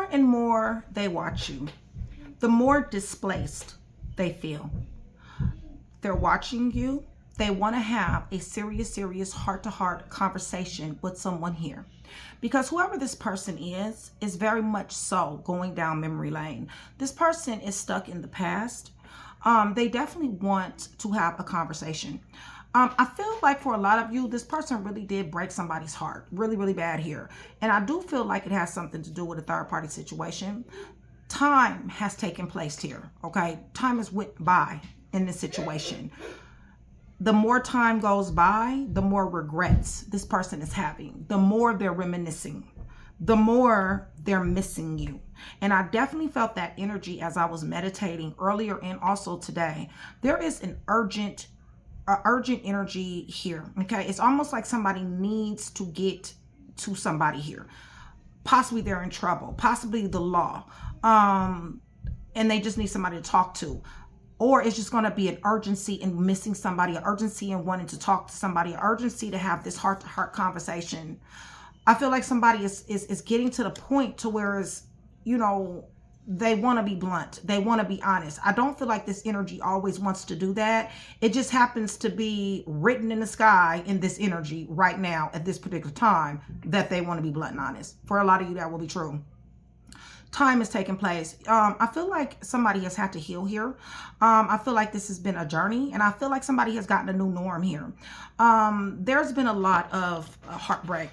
more and more they watch you, the more displaced they feel. They're watching you. They want to have a serious heart-to-heart conversation with someone here. Because whoever this person is very much so going down memory lane. This person is stuck in the past. They definitely want to have a conversation. I feel like for a lot of you, this person really did break somebody's heart really bad here. And I do feel like it has something to do with a third party situation. Time has taken place here, okay? Time has went by in this situation. The more time goes by, the more regrets this person is having, the more they're reminiscing, the more they're missing you. And I definitely felt that energy as I was meditating earlier and also today. There is an urgent energy here, okay? It's almost like somebody needs to get to somebody here. Possibly they're in trouble, possibly the law, and they just need somebody to talk to. Or it's just going to be an urgency in missing somebody, an urgency in wanting to talk to somebody, an urgency to have this heart-to-heart conversation. I feel like somebody is getting to the point to where is, you know, they want to be blunt. They want to be honest. I don't feel like this energy always wants to do that. It just happens to be written in the sky in this energy right now at this particular time that they want to be blunt and honest. For a lot of you, that will be true. Time is taking place. I feel like somebody has had to heal here. I feel like this has been a journey, and I feel like somebody has gotten a new norm here. There's been a lot of heartbreak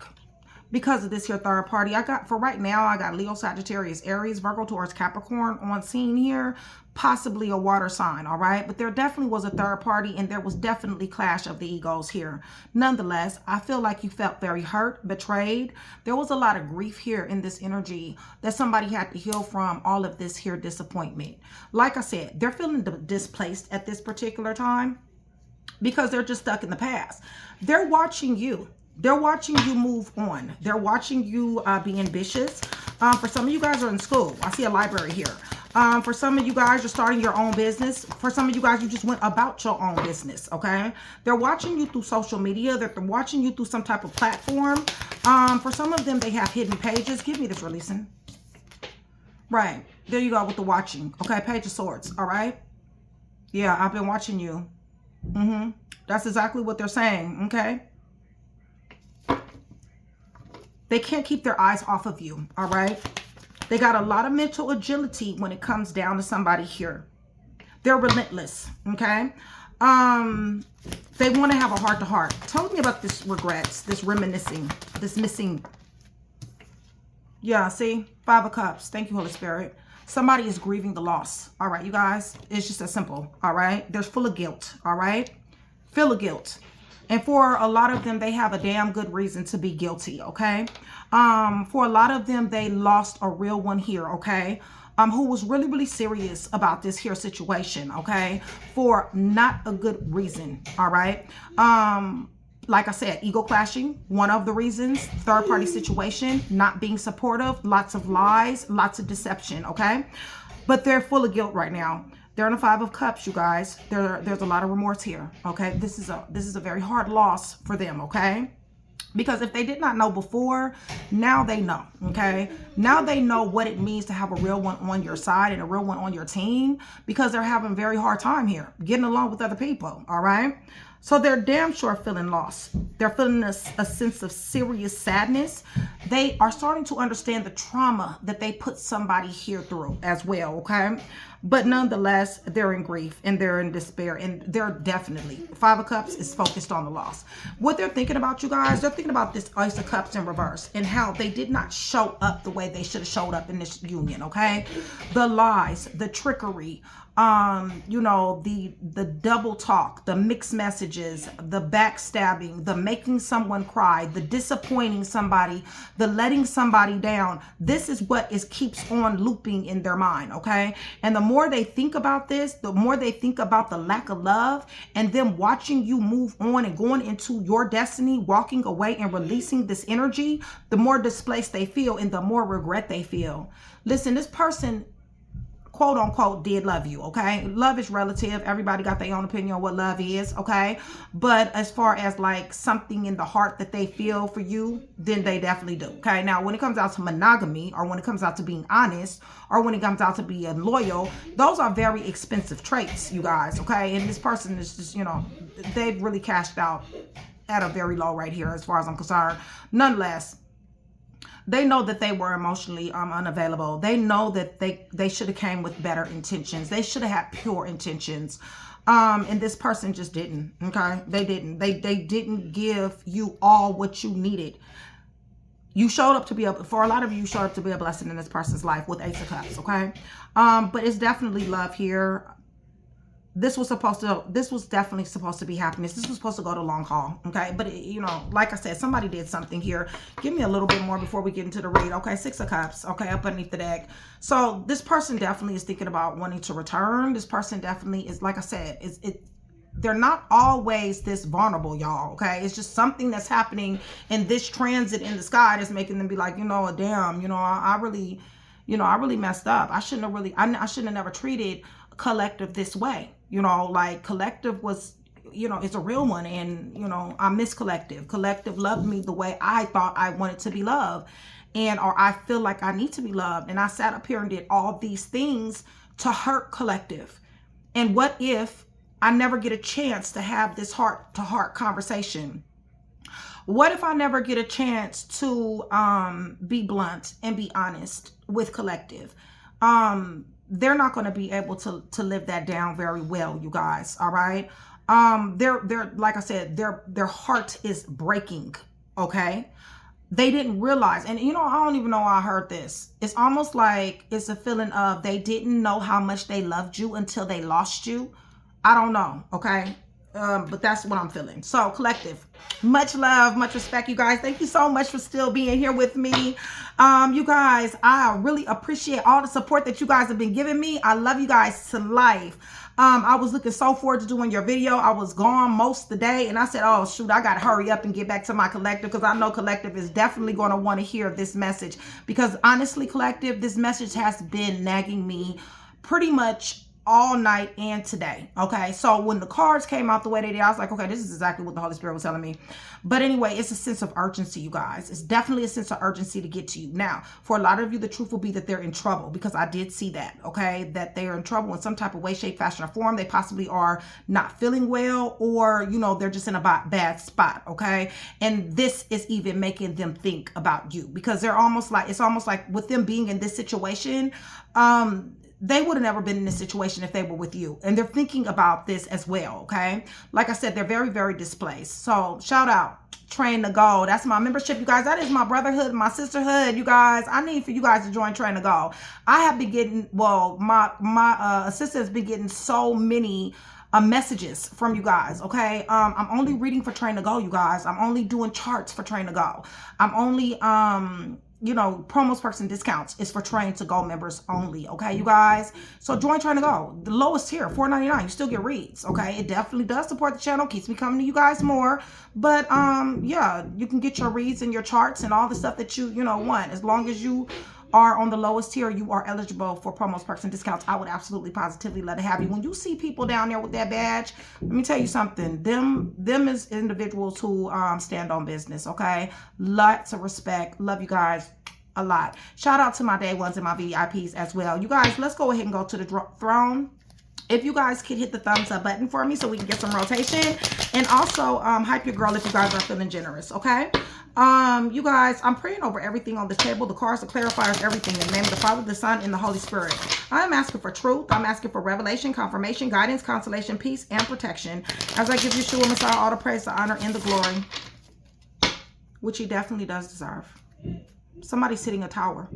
because of this here third party. For right now, I got Leo, Sagittarius, Aries, Virgo, Taurus, Capricorn on scene here. Possibly a water sign, all right? But there definitely was a third party, and there was definitely clash of the egos here. Nonetheless, I feel like you felt very hurt, betrayed. There was a lot of grief here in this energy that somebody had to heal from all of this here disappointment. Like I said, they're feeling displaced at this particular time because they're just stuck in the past. They're watching you. They're watching you move on. They're watching you be ambitious. For some of you guys are in school. I see a library here. For some of you guys, you're starting your own business. For some of you guys, you just went about your own business, okay? They're watching you through social media. They're watching you through some type of platform. For some of them, they have hidden pages. Give me this, releasing. Right. There you go with the watching. Okay, Page of Swords, all right? Yeah, I've been watching you. That's exactly what they're saying, okay? They can't keep their eyes off of you, all right? They got a lot of mental agility when it comes down to somebody here. They're relentless, okay? They want to have a heart-to-heart. Tell me about this regrets, this reminiscing, this missing. Yeah, see? 5 of Cups. Thank you, Holy Spirit. Somebody is grieving the loss, all right, you guys? It's just that simple, all right? They're full of guilt, all right? Full of guilt. And for a lot of them, they have a damn good reason to be guilty, okay? For a lot of them, they lost a real one here, okay? Who was really serious about this here situation, okay? For not a good reason, all right? Like I said, ego clashing, one of the reasons. Third party situation, not being supportive, lots of lies, lots of deception, okay? But they're full of guilt right now. They're in a 5 of Cups, you guys. There's a lot of remorse here, okay? This is a very hard loss for them, okay? Because if they did not know before, now they know, okay? Now they know what it means to have a real one on your side and a real one on your team, because they're having a very hard time here, getting along with other people, all right? So they're damn sure feeling lost. They're feeling a sense of serious sadness. They are starting to understand the trauma that they put somebody here through as well, okay? But nonetheless, they're in grief and they're in despair, and they're definitely, 5 of Cups is focused on the loss. What they're thinking about, you guys, they're thinking about this Ace of Cups in reverse and how they did not show up the way they should have showed up in this union, okay? The lies, the trickery, you know, the double talk, the mixed messages, the backstabbing, the making someone cry, the disappointing somebody, the letting somebody down. This is what keeps on looping in their mind, okay? And the more they think about this, the more they think about the lack of love and them watching you move on and going into your destiny, walking away and releasing this energy, the more displaced they feel and the more regret they feel. Listen, this person, quote unquote did love you. Okay, love is relative. Everybody got their own opinion on what love is. Okay, but as far as like something in the heart that they feel for you, then they definitely do. Okay, now when it comes out to monogamy, or when it comes out to being honest, or when it comes out to being loyal, those are very expensive traits, you guys. Okay, and this person is just, you know, they've really cashed out at a very low right here as far as I'm concerned. Nonetheless, they know that they were emotionally unavailable. They know that they should have came with better intentions. They should have had pure intentions. And this person just didn't. Okay, they didn't. They didn't give you all what you needed. You showed up to be for a lot of you showed up to be a blessing in this person's life with Ace of Cups. Okay, but it's definitely love here. This was definitely supposed to be happiness. This was supposed to go to long haul. Okay, but you know, like I said, somebody did something here. Give me a little bit more before we get into the read. Okay, Six of Cups. Okay, up underneath the deck. So this person definitely is thinking about wanting to return. This person definitely is, like I said, they're not always this vulnerable, y'all. Okay, it's just something that's happening in this transit in the sky that's making them be like, you know, damn, you know, I really messed up. I shouldn't have never treated Collective this way. You know, like Collective was, you know, it's a real one, and you know, I miss Collective. Collective loved me the way I thought I wanted to be loved, or I feel like I need to be loved, and I sat up here and did all these things to hurt Collective. And what if I never get a chance to have this heart-to-heart conversation? What if I never get a chance to be blunt and be honest with Collective? They're not going to be able to live that down very well, you guys. All right. They're like I said, their heart is breaking. Okay. They didn't realize, and you know, I don't even know why I heard this. It's almost like it's a feeling of they didn't know how much they loved you until they lost you. I don't know. Okay. But that's what I'm feeling. So Collective, much love, much respect, you guys. Thank you so much for still being here with me. You guys, I really appreciate all the support that you guys have been giving me. I love you guys to life. I was looking so forward to doing your video. I was gone most of the day, and I said, oh shoot, I gotta hurry up and get back to my Collective, because I know Collective is definitely going to want to hear this message, because honestly, Collective, this message has been nagging me pretty much all night and today. Okay, so when the cards came out the way they did, I was like, okay, this is exactly what the Holy Spirit was telling me. But anyway, it's a sense of urgency, you guys. It's definitely a sense of urgency to get to you. Now, for a lot of you, the truth will be that they're in trouble, because I did see that, okay, that they are in trouble in some type of way, shape, fashion, or form. They possibly are not feeling well, or, you know, they're just in a bad spot, okay? And this is even making them think about you, because they're almost like, it's almost like with them being in this situation, they would have never been in this situation if they were with you. And they're thinking about this as well, okay? Like I said, they're very, very displaced. So shout out, Train to Go. That's my membership, you guys. That is my brotherhood, my sisterhood, you guys. I need for you guys to join Train to Go. I have been getting, well, my assistant has been getting so many messages from you guys, okay? I'm only reading for Train to Go, you guys. I'm only doing charts for Train to Go. I'm only, you know, promos, perks, and discounts is for Train to Go members only, okay, you guys? So join Train to Go. The lowest tier, $4.99. You still get reads, okay? It definitely does support the channel, keeps me coming to you guys more. But yeah, you can get your reads and your charts and all the stuff that you know want. As long as you are on the lowest tier, you are eligible for promos, perks, and discounts. I would absolutely positively let it have you. When you see people down there with that badge, let me tell you something. Them is individuals who stand on business, okay? Lots of respect. Love you guys a lot. Shout out to my day ones and my VIPs as well. You guys, let's go ahead and go to the throne. If you guys could hit the thumbs up button for me so we can get some rotation, and also hype your girl if you guys are feeling generous, okay? You guys, I'm praying over everything on the table, the cards, the clarifiers, everything, in the name of the Father, the Son, and the Holy Spirit. I'm asking for truth. I'm asking for revelation, confirmation, guidance, consolation, peace, and protection, as I give Yeshua Messiah all the praise, the honor, and the glory, which he definitely does deserve. Somebody's hitting a tower.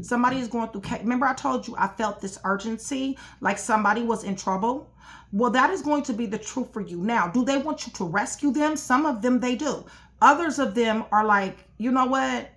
Somebody is going through, remember I told you I felt this urgency, like somebody was in trouble? Well, that is going to be the truth for you. Now, do they want you to rescue them? Some of them, they do. Others of them are like, you know what?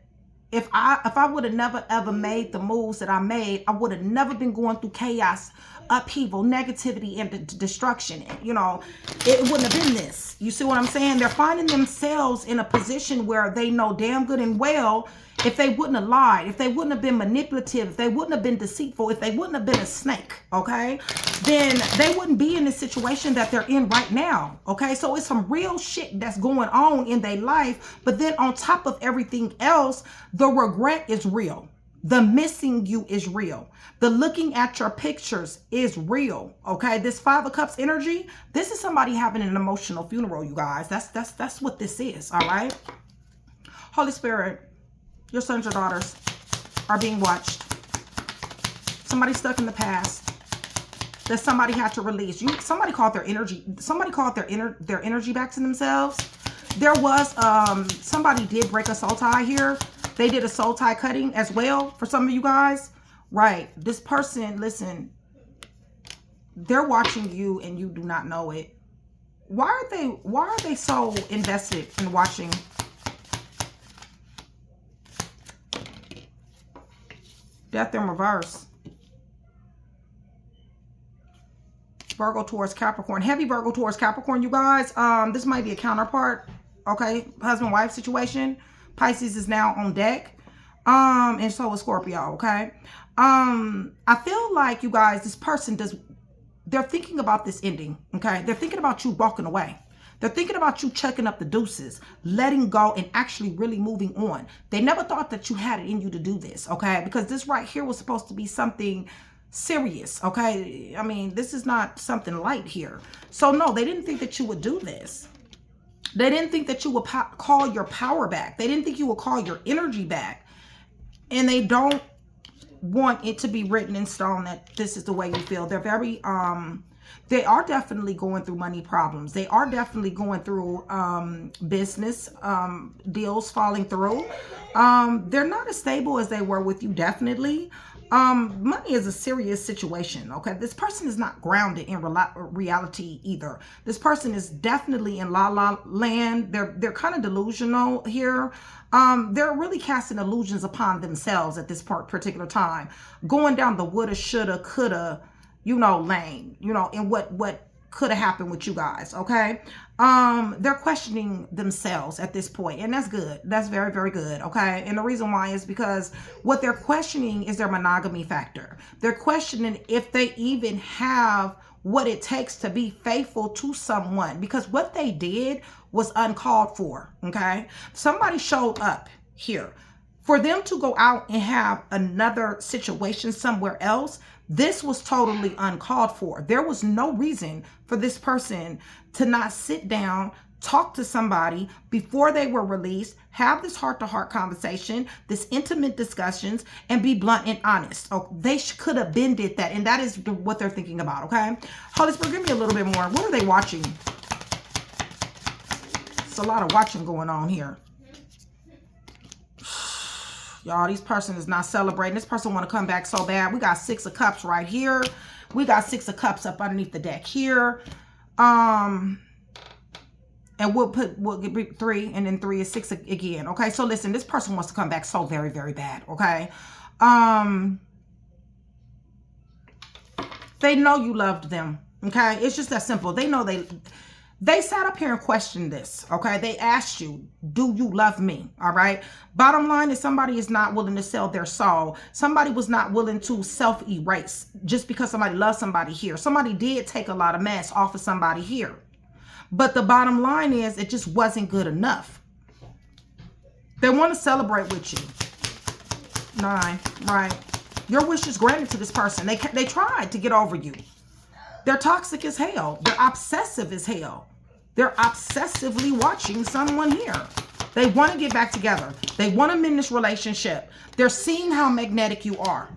If I would have never ever made the moves that I made, I would have never been going through chaos, upheaval, negativity, and destruction. You know, it wouldn't have been this. You see what I'm saying? They're finding themselves in a position where they know damn good and well, if they wouldn't have lied, if they wouldn't have been manipulative, if they wouldn't have been deceitful, if they wouldn't have been a snake, okay, then they wouldn't be in the situation that they're in right now, okay? So it's some real shit that's going on in their life, but then on top of everything else, the regret is real. The missing you is real. The looking at your pictures is real, okay? This 5 of Cups energy, this is somebody having an emotional funeral, you guys. That's what this is, all right? Holy Spirit, your sons or daughters are being watched. Somebody stuck in the past that somebody had to release. Somebody called their energy. Somebody called their energy back to themselves. There was somebody did break a soul tie here. They did a soul tie cutting as well for some of you guys. Right. This person, listen, they're watching you and you do not know it. Why are they so invested in watching? Death in reverse. Virgo towards Capricorn. Heavy Virgo towards Capricorn, you guys. This might be a counterpart. Okay. Husband-wife situation. Pisces is now on deck. And so is Scorpio, okay? I feel like, you guys, this person they're thinking about this ending, okay? They're thinking about you walking away. They're thinking about you chucking up the deuces, letting go, and actually really moving on. They never thought that you had it in you to do this, okay? Because this right here was supposed to be something serious, okay? I mean, this is not something light here. So, no, they didn't think that you would do this. They didn't think that you would call your power back. They didn't think you would call your energy back. And they don't want it to be written in stone that this is the way you feel. They're very, they are definitely going through money problems. They are definitely going through business deals falling through. They're not as stable as they were with you, definitely. Money is a serious situation, okay? This person is not grounded in reality either. This person is definitely in la-la land. They're kind of delusional here. They're really casting illusions upon themselves at this particular time. Going down the woulda, shoulda, coulda, lane, and what could have happened with you guys, okay? They're questioning themselves at this point, and that's good. That's very, very good, okay? And the reason why is because what they're questioning is their monogamy factor. They're questioning if they even have what it takes to be faithful to someone, because what they did was uncalled for, okay? Somebody showed up here. For them to go out and have another situation somewhere else, this was totally uncalled for. There was no reason for this person to not sit down, talk to somebody before they were released, have this heart-to-heart conversation, this intimate discussions, and be blunt and honest. Oh, they could have been did that, and that is what they're thinking about, okay? Holy Spirit, give me a little bit more. What are they watching? It's a lot of watching going on here. Y'all, this person is not celebrating. This person want to come back so bad. We got 6 of Cups right here. We got 6 of Cups up underneath the deck here. And we'll get 3, and then 3 is 6 again. Okay, so listen, this person wants to come back so very, very bad. Okay. They know you loved them. Okay, it's just that simple. They know they sat up here and questioned this, okay? They asked you, do you love me, all right? Bottom line is somebody is not willing to sell their soul. Somebody was not willing to self-erase just because somebody loves somebody here. Somebody did take a lot of mess off of somebody here. But the bottom line is it just wasn't good enough. They want to celebrate with you. 9, right? Your wish is granted to this person. They tried to get over you. They're toxic as hell. They're obsessive as hell. They're obsessively watching someone here. They want to get back together. They want to mend this relationship. They're seeing how magnetic you are.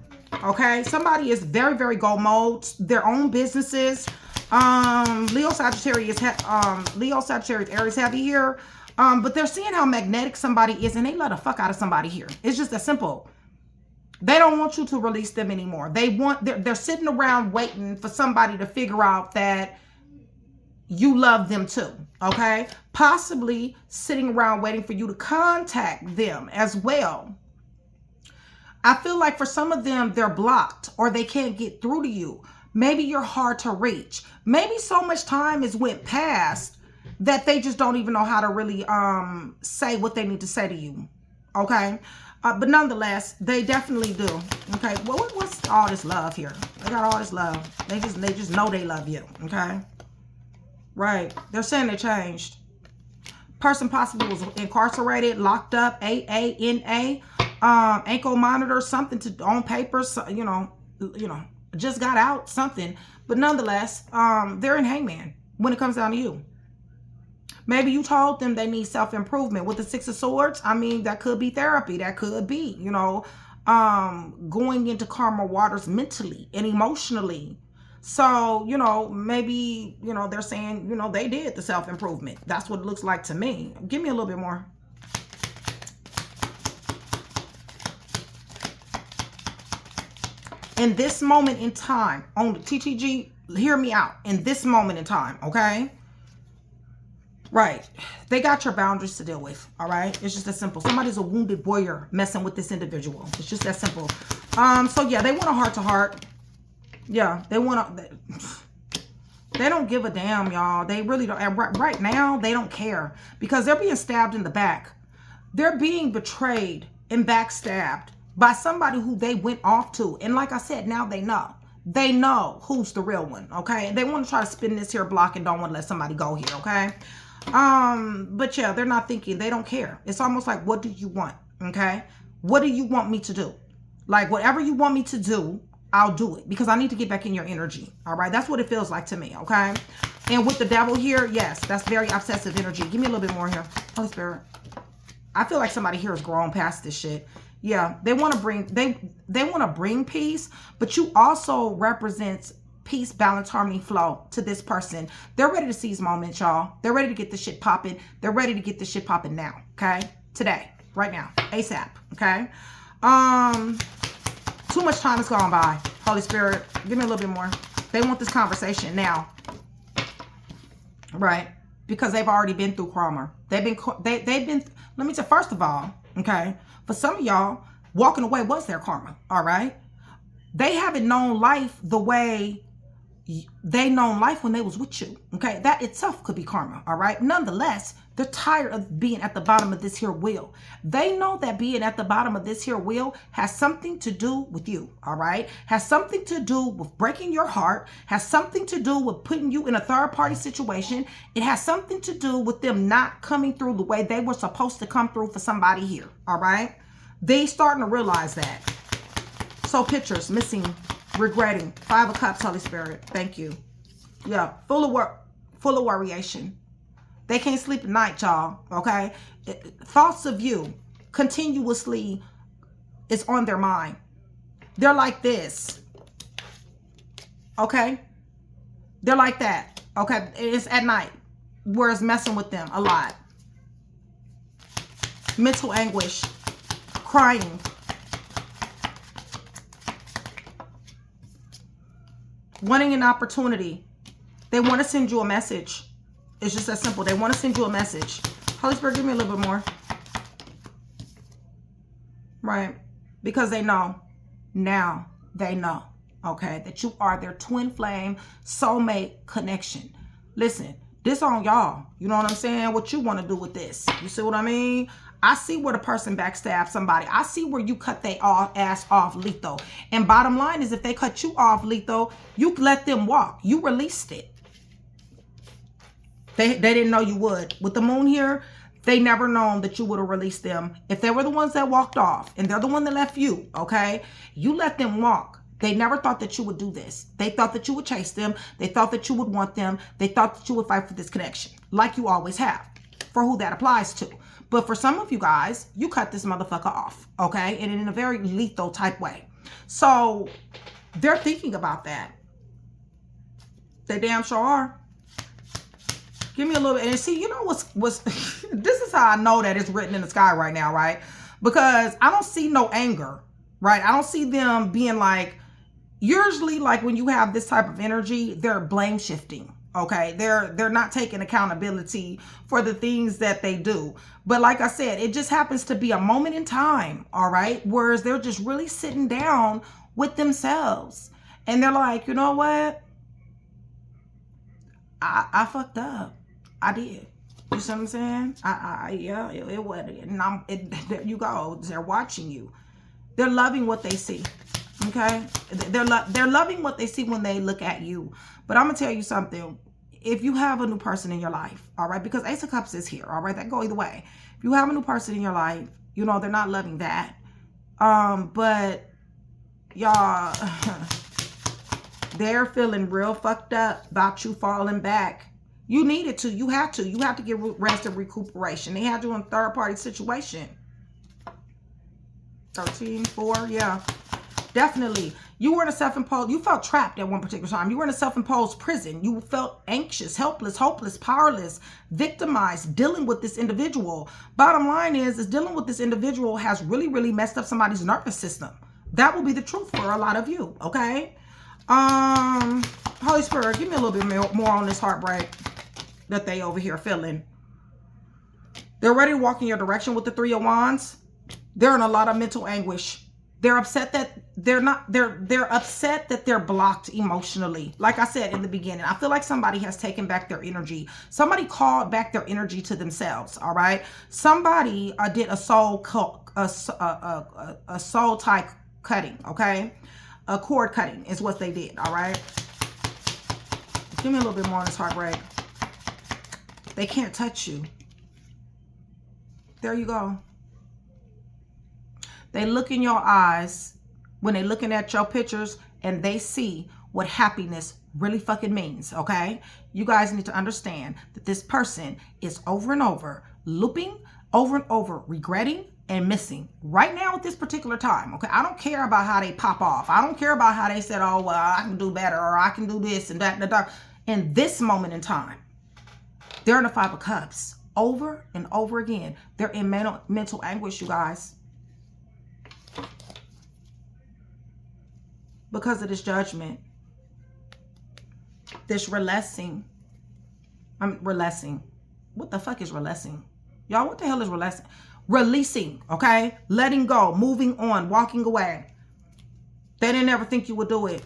Okay? Somebody is very, very go mode. Their own businesses. Leo, Sagittarius, Aries heavy here. But they're seeing how magnetic somebody is, and they let the fuck out of somebody here. It's just that simple. They don't want you to release them anymore. They're sitting around waiting for somebody to figure out that you love them too, okay? Possibly sitting around waiting for you to contact them as well. I feel like for some of them, they're blocked or they can't get through to you. Maybe you're hard to reach. Maybe so much time has went past that they just don't even know how to really say what they need to say to you, okay? But nonetheless, they definitely do. Okay, well, what's all this love here? They got all this love. They just know they love you. Okay, right? They're saying they changed. Person possibly was incarcerated, locked up, AANA, ankle monitor, something to on papers. You know, just got out, something. But nonetheless, they're in hangman when it comes down to you. Maybe you told them they need self-improvement. With the Six of Swords, I mean, that could be therapy. That could be, you know, going into karma waters mentally and emotionally. So, you know, maybe, you know, they're saying, you know, they did the self-improvement. That's what it looks like to me. Give me a little bit more. In this moment in time, on the TTG, hear me out. In this moment in time, okay? Right. They got your boundaries to deal with. All right. It's just that simple. Somebody's a wounded warrior messing with this individual. It's just that simple. So yeah, they want a heart to heart. Yeah, they want to. They don't give a damn, y'all. They really don't. And right now, they don't care because they're being stabbed in the back. They're being betrayed and backstabbed by somebody who they went off to. And like I said, now they know. They know who's the real one. Okay. They want to try to spin this here block and don't want to let somebody go here. Okay. But yeah, they're not thinking, they don't care. It's almost like, what do you want? Okay. What do you want me to do? Like, whatever you want me to do, I'll do it because I need to get back in your energy. All right. That's what it feels like to me. Okay. And with the devil here, yes, that's very obsessive energy. Give me a little bit more here. Holy Spirit. I feel like somebody here has grown past this shit. Yeah. They want to bring, they want to bring peace, but you also represent peace, balance, harmony, flow to this person. They're ready to seize moments, y'all. They're ready to get this shit popping. They're ready to get this shit popping now. Okay. Today, right now, ASAP. Okay. Too much time has gone by. Holy Spirit, give me a little bit more. They want this conversation now. Right. Because they've already been through karma. They've been, let me tell you, first of all, okay, for some of y'all, walking away was their karma. All right. They haven't known life the way they known life when they was with you. Okay. That itself could be karma. All right. Nonetheless, they're tired of being at the bottom of this here wheel. They know that being at the bottom of this here wheel has something to do with you. All right. Has something to do with breaking your heart. Has something to do with putting you in a third party situation. It has something to do with them not coming through the way they were supposed to come through for somebody here. All right. They starting to realize that. So pictures, missing, regretting. 5 of Cups, Holy Spirit. Thank you. Yeah, full of work, full of worryation. They can't sleep at night, y'all. Okay? Thoughts of you continuously is on their mind. They're like this. Okay? They're like that. Okay? It's at night where it's messing with them a lot. Mental anguish. Crying. Wanting an opportunity. They want to send you a message. It's just that simple. They want to send you a message. Holy Spirit, give me a little bit more. Right. Because they know. Now they know. Okay. That you are their twin flame soulmate connection. Listen. This on y'all. You know what I'm saying? What you want to do with this. You see what I mean? I see where the person backstabs somebody. I see where you cut their ass off lethal. And bottom line is if they cut you off lethal, you let them walk. You released it. They didn't know you would. With the moon here, they never known that you would have released them. If they were the ones that walked off and they're the one that left you, okay, you let them walk. They never thought that you would do this. They thought that you would chase them. They thought that you would want them. They thought that you would fight for this connection like you always have for who that applies to. But for some of you guys, you cut this motherfucker off, okay? And in a very lethal type way. So they're thinking about that. They damn sure are. Give me a little bit. And see, you know what's this is how I know that it's written in the sky right now, right? Because I don't see no anger, right? I don't see them being like, usually like when you have this type of energy, they're blame shifting. Okay, they're not taking accountability for the things that they do. But like I said, it just happens to be a moment in time, all right? Whereas they're just really sitting down with themselves. And they're like, you know what? I fucked up. I did. You see what I'm saying? Yeah, it would. And there you go. They're watching you. They're loving what they see. Okay? They're loving what they see when they look at you. But I'm going to tell you something. If you have a new person in your life, all right, because Ace of Cups is here, all right, that go either way. If you have a new person in your life, you know, they're not loving that. But y'all, they're feeling real fucked up about you falling back. You needed to. You have to. You have to get rest and recuperation. They had you in a third-party situation. 13, 4, yeah. Definitely. You were in a self-imposed, you felt trapped at one particular time. You were in a self-imposed prison. You felt anxious, helpless, hopeless, powerless, victimized, dealing with this individual. Bottom line is dealing with this individual has really, really messed up somebody's nervous system. That will be the truth for a lot of you, okay? Holy Spirit, give me a little bit more on this heartbreak that they over here feeling. They're ready to walk in your direction with the 3 of Wands. They're in a lot of mental anguish. They're upset that they're upset that they're blocked emotionally. Like I said in the beginning, I feel like somebody has taken back their energy. Somebody called back their energy to themselves, all right? Somebody did a soul tie cutting, okay? A cord cutting is what they did, all right? Give me a little bit more on this heartbreak. They can't touch you. There you go. They look in your eyes when they're looking at your pictures and they see what happiness really fucking means, okay? You guys need to understand that this person is over and over, looping, over and over, regretting and missing right now at this particular time, okay? I don't care about how they pop off. I don't care about how they said, oh, well, I can do better or I can do this and that and that. In this moment in time, they're in the 5 of Cups over and over again. They're in mental anguish, you guys. Because of this judgment, this releasing. Releasing. What the fuck is releasing? Y'all, what the hell is releasing? Releasing, okay? Letting go, moving on, walking away. They didn't ever think you would do it.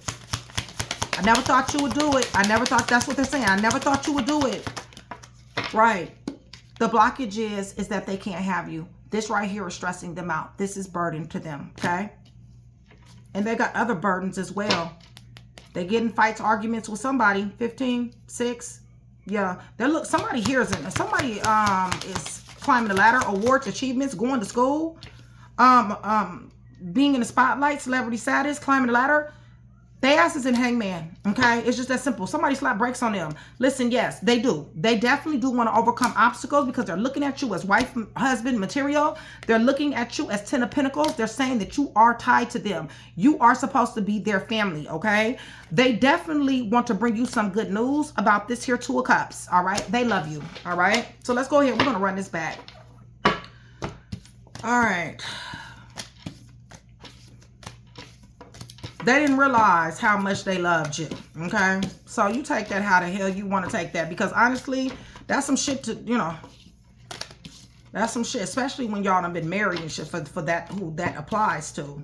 I never thought you would do it. I never thought, that's what they're saying. I never thought you would do it. Right. The blockage is that they can't have you. This right here is stressing them out. This is burden to them, okay? And they got other burdens as well. They get in fights, arguments with somebody. 15, 6. Yeah. Somebody here is in. Somebody is climbing the ladder, awards, achievements, going to school, being in the spotlight, celebrity status, climbing the ladder. They ass is in hangman, okay? It's just that simple. Somebody slap brakes on them. Listen, yes, they do. They definitely do want to overcome obstacles because they're looking at you as wife, husband material. They're looking at you as 10 of Pentacles. They're saying that you are tied to them. You are supposed to be their family, okay? They definitely want to bring you some good news about this here 2 of Cups, all right? They love you, all right? So let's go ahead. We're going to run this back. All right. They didn't realize how much they loved you, okay? So you take that how the hell you want to take that. Because honestly, that's some shit to, you know, that's some shit. Especially when y'all have been married and shit for that, who that applies to.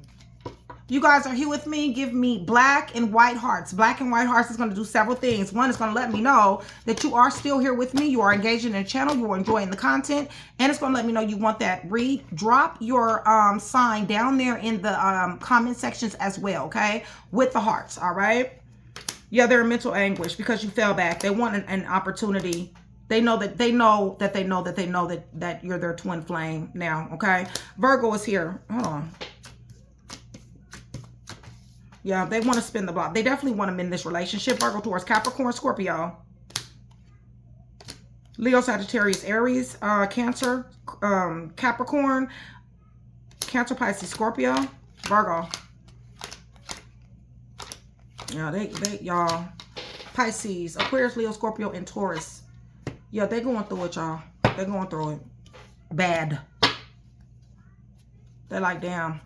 You guys are here with me. Give me black and white hearts. Black and white hearts is going to do several things. One is going to let me know that you are still here with me. You are engaging in the channel. You are enjoying the content. And it's going to let me know you want that read. Drop your sign down there in the comment sections as well, okay? With the hearts, all right? Yeah, they're in mental anguish because you fell back. They want an opportunity. They know that you're their twin flame now, okay? Virgo is here. Hold on. Yeah, they want to spin the block. They definitely want to mend this relationship. Virgo, Taurus, Capricorn, Scorpio. Leo, Sagittarius, Aries, Cancer, Capricorn, Cancer, Pisces, Scorpio, Virgo. Yeah, y'all. Pisces, Aquarius, Leo, Scorpio, and Taurus. Yeah, they going through it, y'all. They're going through it. Bad. They're like, damn.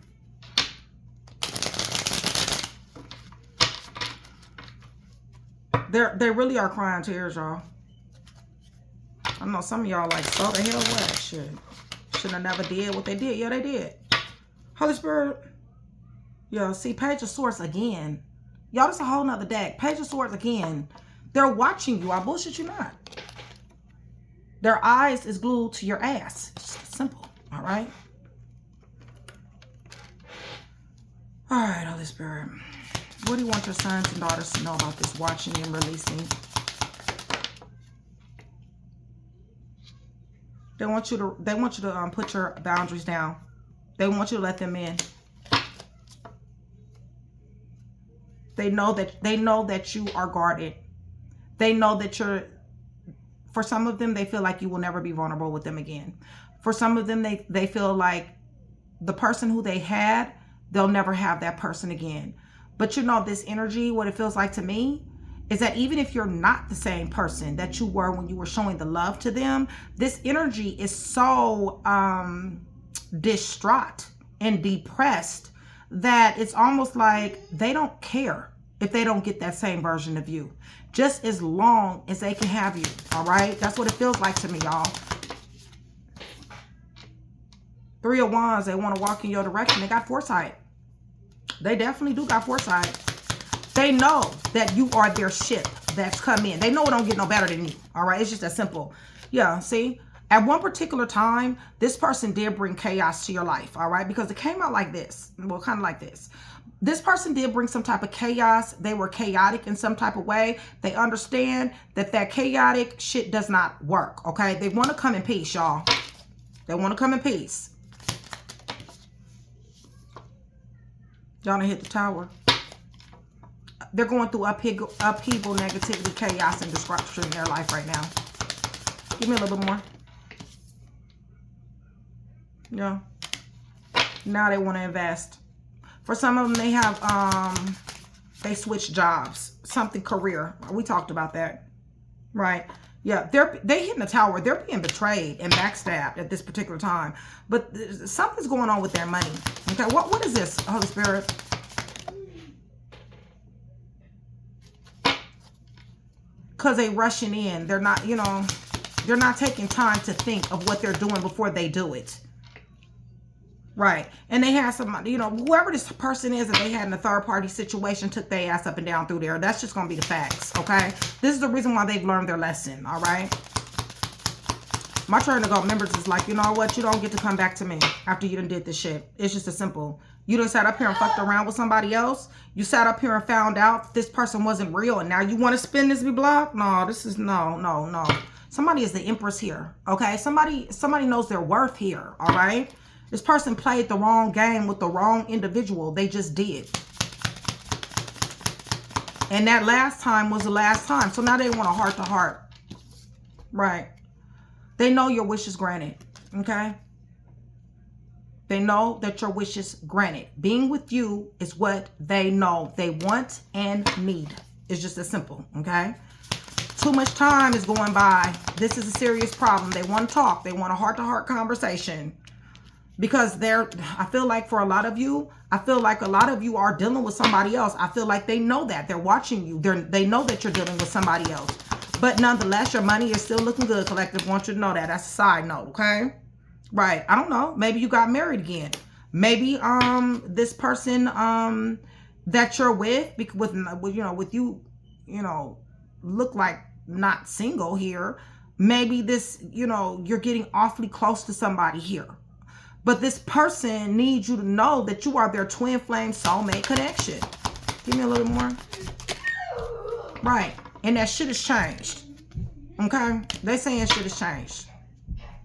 They really are crying tears, y'all. I know some of y'all like, so the hell what? Shit. Should have never did what they did. Yeah, they did. Holy Spirit. Yeah, see, Page of Swords again. Y'all, this is a whole nother deck. Page of Swords again. They're watching you. I bullshit you not. Their eyes is glued to your ass. It's just simple. All right. All right, Holy Spirit. What do you want your sons and daughters to know about this watching and releasing? They want you to put your boundaries down. They want you to let them in. They know that you are guarded. They know that for some of them, they feel like you will never be vulnerable with them again. For some of them, they feel like the person who they had, they'll never have that person again. But you know, this energy, what it feels like to me, is that even if you're not the same person that you were when you were showing the love to them, this energy is so distraught and depressed that it's almost like they don't care if they don't get that same version of you, just as long as they can have you. All right, that's what it feels like to me, y'all. Three of Wands, they want to walk in your direction. They got foresight. They definitely do got foresight. They know that you are their ship that's come in. They know it don't get no better than you. All right, it's just that simple. Yeah, see, at one particular time, this person did bring chaos to your life. All right, because it came out like this. Well, kind of like this. This person did bring some type of chaos. They were chaotic in some type of way. They understand that chaotic shit does not work. Okay, they want to come in peace, y'all. They want to come in peace. Y'all done hit the tower. They're going through upheaval, negativity, chaos, and disruption in their life right now. Give me a little bit more. Yeah. Now they want to invest. For some of them, they have, they switch jobs. Something career. We talked about that. Right. Yeah. They hitting the tower. They're being betrayed and backstabbed at this particular time. But something's going on with their money. Okay. What is this, Holy Spirit? Because they rushing in. They're not, you know, they're not taking time to think of what they're doing before they do it. Right. And they had somebody, you know, whoever this person is that they had in a third party situation took their ass up and down through there. That's just going to be the facts. Okay. This is the reason why they've learned their lesson. All right. My turn to go members is like, you know what? You don't get to come back to me after you done did this shit. It's just as simple. You done sat up here and fucked around with somebody else. You sat up here and found out this person wasn't real. And now you want to spin this block? No, this is no. Somebody is the empress here. Okay. Somebody knows their worth here. All right. This person played the wrong game with the wrong individual. They just did. And that last time was the last time. So now they want a heart to heart. Right. They know your wish is granted. Okay. They know that your wish is granted. Being with you is what they know they want and need. It's just as simple. Okay. Too much time is going by. This is a serious problem. They want to talk. They want a heart to heart conversation. Because I feel like for a lot of you, I feel like a lot of you are dealing with somebody else. I feel like they know that. They're watching you. They know that you're dealing with somebody else. But nonetheless, your money is still looking good, collective. I want you to know that. That's a side note, okay? Right. I don't know. Maybe you got married again. Maybe this person that you're with you, look like not single here. Maybe this, you're getting awfully close to somebody here. But this person needs you to know that you are their twin flame soulmate connection. Give me a little more. Right. And that shit has changed. Okay? They saying shit has changed.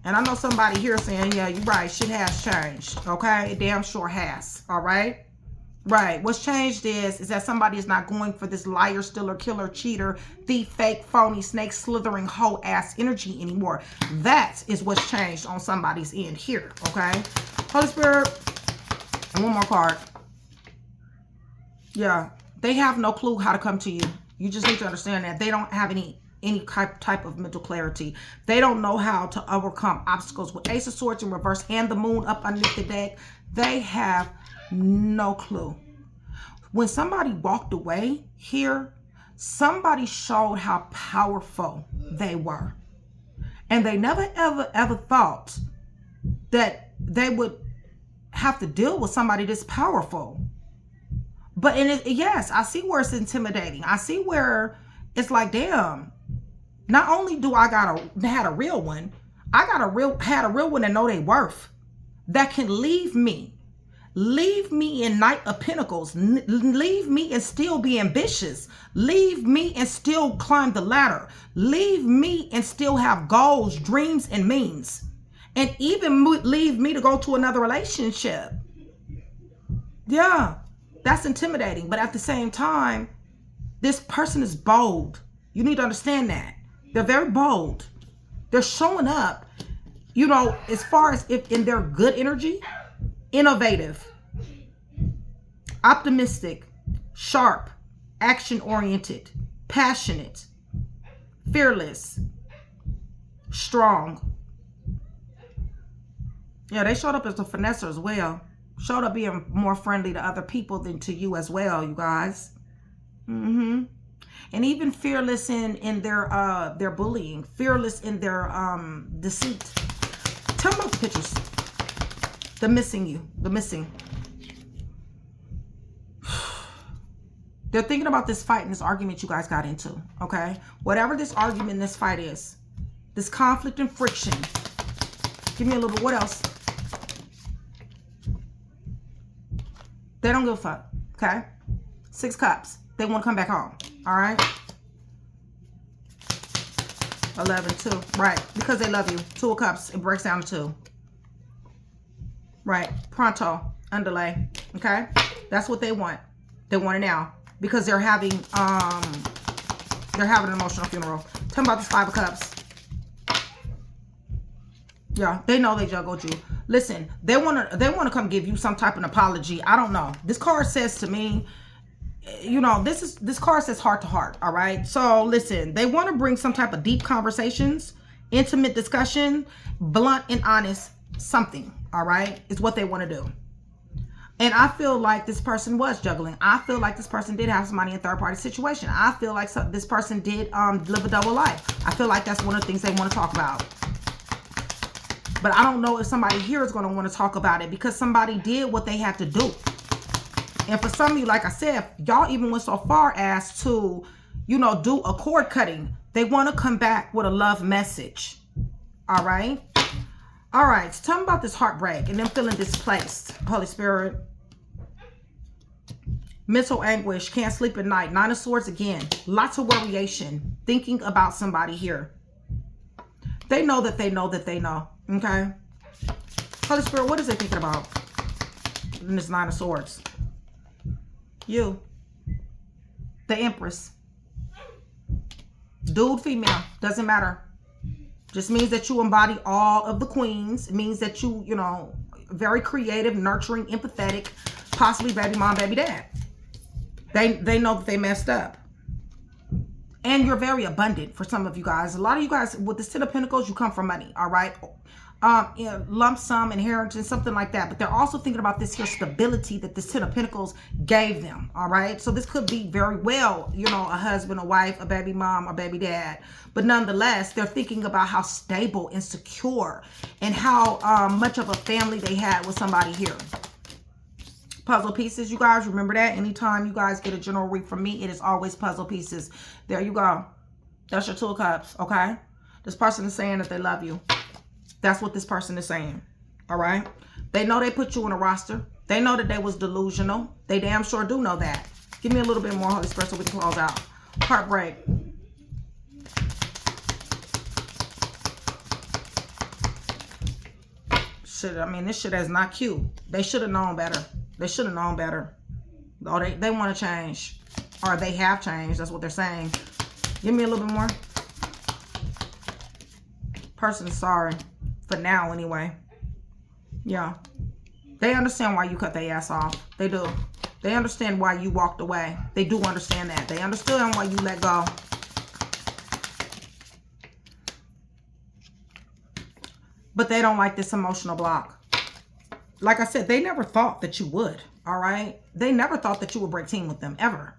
And I know somebody here saying, yeah, you're right. Shit has changed. Okay? It damn sure has. All right? Right. What's changed is that somebody is not going for this liar, stealer, killer, cheater, thief, fake, phony, snake, slithering, hoe ass energy anymore. That is what's changed on somebody's end here. Okay. Holy Spirit. And one more card. Yeah. They have no clue how to come to you. You just need to understand that they don't have any type of mental clarity. They don't know how to overcome obstacles with Ace of Swords in reverse and the moon up underneath the deck. They have no clue. When somebody walked away here, somebody showed how powerful they were. And they never, ever thought that they would have to deal with somebody this powerful. But yes, I see where it's intimidating. I see where it's like, damn, Not only do I had a real one, I had a real one that know they worth, that can leave me in Knight of Pentacles, leave me and still be ambitious, leave me and still climb the ladder, leave me and still have goals, dreams, and means, and even leave me to go to another relationship. Yeah, that's intimidating. But at the same time, this person is bold. You need to understand that. They're very bold. They're showing up, you know, as far as if in their good energy, innovative, optimistic, sharp, action-oriented, passionate, fearless, strong. Yeah, they showed up as a finesser as well. Showed up being more friendly to other people than to you as well, you guys. And even fearless in their bullying, fearless in their deceit. Tell me about the pictures. The missing. They're thinking about this fight and this argument you guys got into, okay? Whatever this argument, this fight is, this conflict and friction. Give me a little bit. What else? They don't give a fuck, okay? 6 cups. They want to come back home, all right? 11, 2. Right, because they love you. 2 of cups. It breaks down to 2. Right, pronto, underlay, okay? That's what they want. They want it now because they're having an emotional funeral. Tell me about this 5 of cups. Yeah, they know they juggled you. Listen, they wanna come give you some type of apology. I don't know. This card says to me, you know, this card says heart to heart. All right. So listen, they want to bring some type of deep conversations, intimate discussion, blunt and honest something. All right, is what they want to do. And I feel like this person was juggling. I feel like this person did have somebody in a third-party situation. I feel like this person did live a double life. I feel like that's one of the things they want to talk about. But I don't know if somebody here is going to want to talk about it because somebody did what they had to do. And for some of you, like I said, y'all even went so far as to, you know, do a cord cutting. They want to come back with a love message. All right. All right. So tell me about this heartbreak and them feeling displaced. Holy Spirit. Mental anguish. Can't sleep at night. 9 of Swords again. Lots of worryation. Thinking about somebody here. They know that they know that they know. Okay. Holy Spirit, what is they thinking about? In this 9 of Swords. You. The Empress. Dude, female. Doesn't matter. Just means that you embody all of the queens. It means that you know, very creative, nurturing, empathetic, possibly baby mom, baby dad. They know that they messed up. And you're very abundant for some of you guys. A lot of you guys, with the 10 of Pentacles, you come from money, all right? You know, lump sum, inheritance, something like that. But they're also thinking about this here stability that this 10 of Pentacles gave them, all right? So this could be very well, you know, a husband, a wife, a baby mom, a baby dad. But nonetheless, they're thinking about how stable and secure and how much of a family they had with somebody here. Puzzle pieces, you guys, remember that. Anytime you guys get a general read from me, it is always puzzle pieces. There you go. That's your 2 of cups, okay? This person is saying that they love you. That's what this person is saying, all right? They know they put you on a roster. They know that they was delusional. They damn sure do know that. Give me a little bit more, Holy Spirit, so we can close out. Heartbreak. Shit, I mean, this shit is not cute. They should have known better. They should have known better. Oh, they want to change. Or they have changed. That's what they're saying. Give me a little bit more. Person is sorry. For now, anyway. Yeah. They understand why you cut their ass off. They do. They understand why you walked away. They do understand that. They understand why you let go. But they don't like this emotional block. Like I said, they never thought that you would. All right? They never thought that you would break team with them, ever.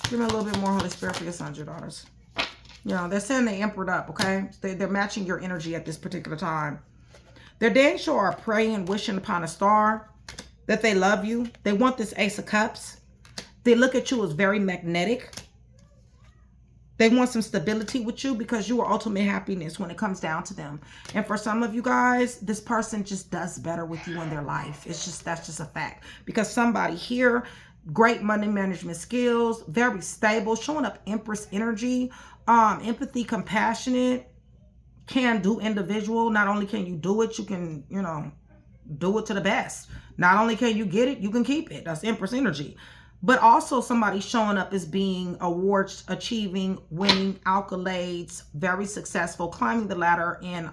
Give me a little bit more, Holy Spirit, for your sons, your daughters. You know, they're saying they empered up, okay? They're matching your energy at this particular time. They're dang sure are praying, wishing upon a star that they love you. They want this Ace of Cups. They look at you as very magnetic. They want some stability with you because you are ultimate happiness when it comes down to them. And for some of you guys, this person just does better with you in their life. It's just, that's just a fact. Because somebody here, great money management skills, very stable, showing up Empress energy, empathy, compassionate, can do individual. Not only can you do it, you can, you know, do it to the best. Not only can you get it, you can keep it. That's Empress energy. But also somebody showing up as being awards, achieving, winning, accolades, very successful, climbing the ladder in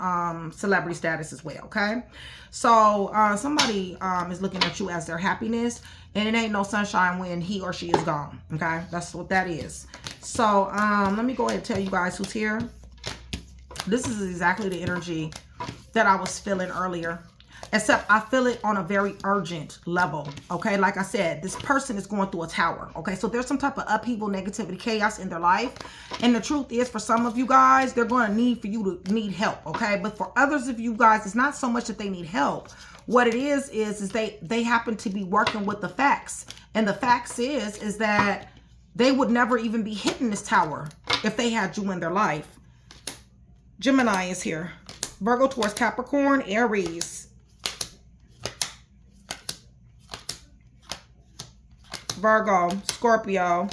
celebrity status as well, okay? So somebody is looking at you as their happiness, and it ain't no sunshine when he or she is gone, okay? That's what that is. So let me go ahead and tell you guys who's here. This is exactly the energy that I was feeling earlier. Except I feel it on a very urgent level, okay? Like I said, this person is going through a tower, okay? So there's some type of upheaval, negativity, chaos in their life. And the truth is, for some of you guys, they're going to need for you to need help, okay? But for others of you guys, it's not so much that they need help. What it is they happen to be working with the facts. And the facts is that they would never even be hitting this tower if they had you in their life. Gemini is here. Virgo, Taurus, Capricorn, Aries. Virgo, Scorpio.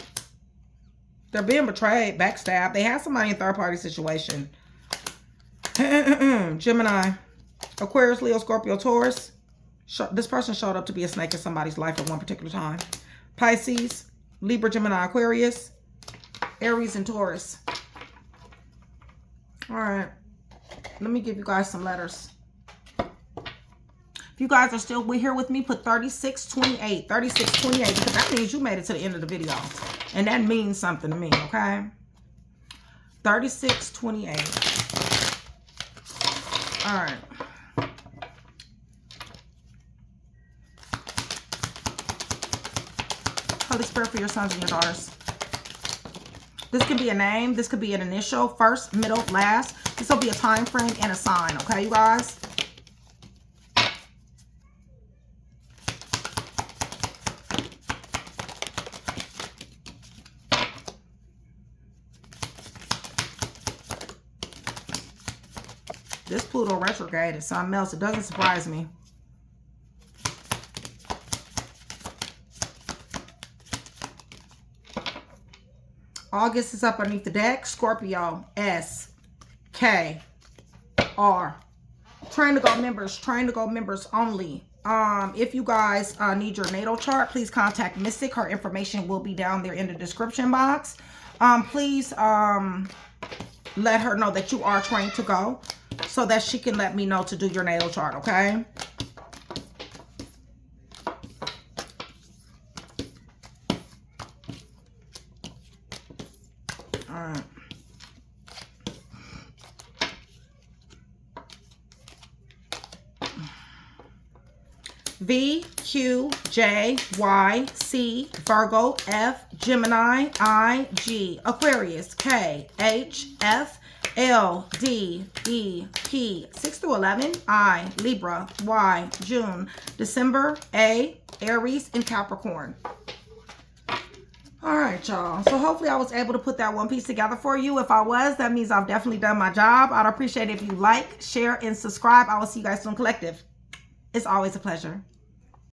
They're being betrayed, backstabbed. They have somebody in third-party situation. Gemini, Aquarius, Leo, Scorpio, Taurus. This person showed up to be a snake in somebody's life at one particular time. Pisces, Libra, Gemini, Aquarius, Aries, and Taurus. All right. Let me give you guys some letters. If you guys are still here with me, put 3628. 3628, because that means you made it to the end of the video. And that means something to me, okay? 3628. All right. Holy Spirit, for your sons and your daughters. This could be a name. This could be an initial, first, middle, last. This will be a time frame and a sign, okay, you guys? This Pluto retrograde is something else. It doesn't surprise me. August is up underneath the deck. Scorpio, S, K, R. Train to go members only. If you guys need your natal chart, please contact Mystic. Her information will be down there in the description box. Please let her know that you are trained to go, so that she can let me know to do your natal chart, okay? All right. V, Q, J, Y, C, Virgo, F, Gemini, I, G, Aquarius, K, H, F, L, D, E, P, 6 through 11, I, Libra, Y, June, December, A, Aries, and Capricorn. All right, y'all. So hopefully I was able to put that one piece together for you. If I was, that means I've definitely done my job. I'd appreciate it if you like, share, and subscribe. I will see you guys soon, collective. It's always a pleasure.